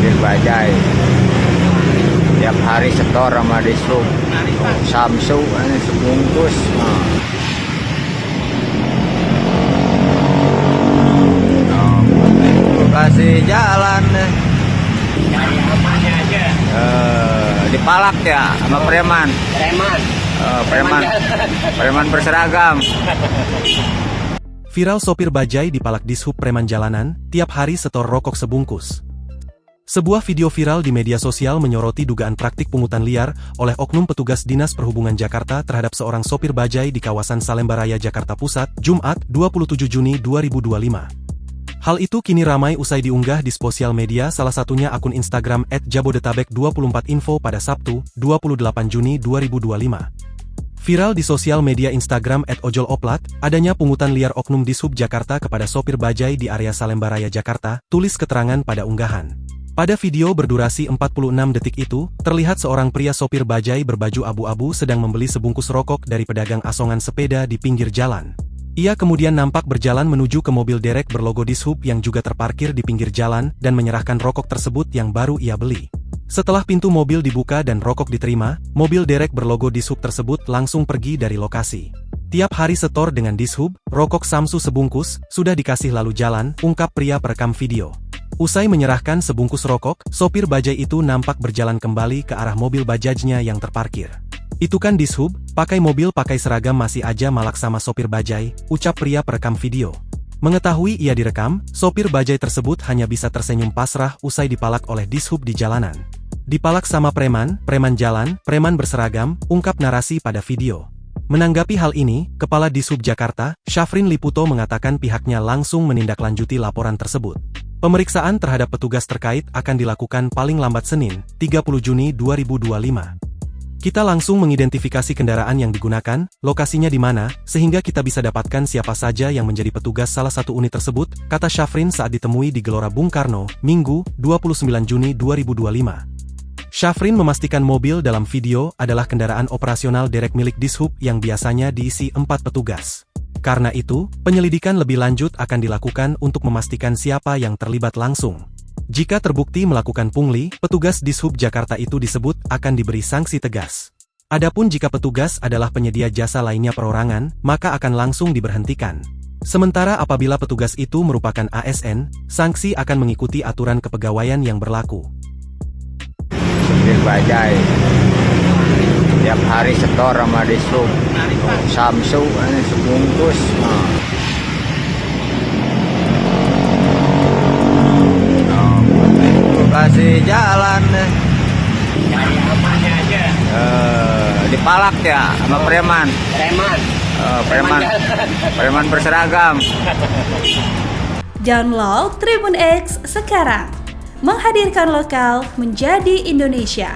Supir bajai tiap hari setor sama dishub Samsung ini sebungkus. Kasih jalan Cari amannya aja. dipalak ya sama preman. Preman berseragam. Viral sopir bajai dipalak dishub preman jalanan, tiap hari setor rokok sebungkus. Sebuah video viral di media sosial menyoroti dugaan praktik pungutan liar oleh oknum petugas Dinas Perhubungan Jakarta terhadap seorang sopir bajai di kawasan Salemba Raya, Jakarta Pusat, Jumat, 27 Juni 2025. Hal itu kini ramai usai diunggah di sosial media, salah satunya akun Instagram @jabodetabek24info pada Sabtu, 28 Juni 2025. Viral di sosial media Instagram @ojoloplat, adanya pungutan liar oknum dishub Jakarta kepada sopir bajai di area Salemba Raya, Jakarta, tulis keterangan pada unggahan. Pada video berdurasi 46 detik itu, terlihat seorang pria sopir bajai berbaju abu-abu sedang membeli sebungkus rokok dari pedagang asongan sepeda di pinggir jalan. Ia kemudian nampak berjalan menuju ke mobil derek berlogo dishub yang juga terparkir di pinggir jalan dan menyerahkan rokok tersebut yang baru ia beli. Setelah pintu mobil dibuka dan rokok diterima, mobil derek berlogo dishub tersebut langsung pergi dari lokasi. Tiap hari setor dengan dishub, rokok Samsu sebungkus, sudah dikasih lalu jalan, ungkap pria perekam video. Usai menyerahkan sebungkus rokok, sopir bajai itu nampak berjalan kembali ke arah mobil bajajnya yang terparkir. Itu kan dishub, pakai mobil pakai seragam masih aja malak sama sopir bajai, ucap pria perekam video. Mengetahui ia direkam, sopir bajai tersebut hanya bisa tersenyum pasrah usai dipalak oleh dishub di jalanan. Dipalak sama preman jalan, preman berseragam, ungkap narasi pada video. Menanggapi hal ini, Kepala Dishub Jakarta, Syafrin Liputo mengatakan pihaknya langsung menindaklanjuti laporan tersebut. Pemeriksaan terhadap petugas terkait akan dilakukan paling lambat Senin, 30 Juni 2025. Kita langsung mengidentifikasi kendaraan yang digunakan, lokasinya di mana, sehingga kita bisa dapatkan siapa saja yang menjadi petugas salah satu unit tersebut, kata Syafrin saat ditemui di Gelora Bung Karno, Minggu, 29 Juni 2025. Syafrin memastikan mobil dalam video adalah kendaraan operasional derek milik dishub yang biasanya diisi 4 petugas. Karena itu, penyelidikan lebih lanjut akan dilakukan untuk memastikan siapa yang terlibat langsung. Jika terbukti melakukan pungli, petugas dishub Jakarta itu disebut akan diberi sanksi tegas. Adapun jika petugas adalah penyedia jasa lainnya perorangan, maka akan langsung diberhentikan. Sementara apabila petugas itu merupakan ASN, sanksi akan mengikuti aturan kepegawaian yang berlaku. Supir bajai tiap hari setor sama dishub Samsung ini sebungkus. Kasih jalan Cari amannya aja. dipalak ya sama preman berseragam. Download Tribun X sekarang, menghadirkan lokal menjadi Indonesia.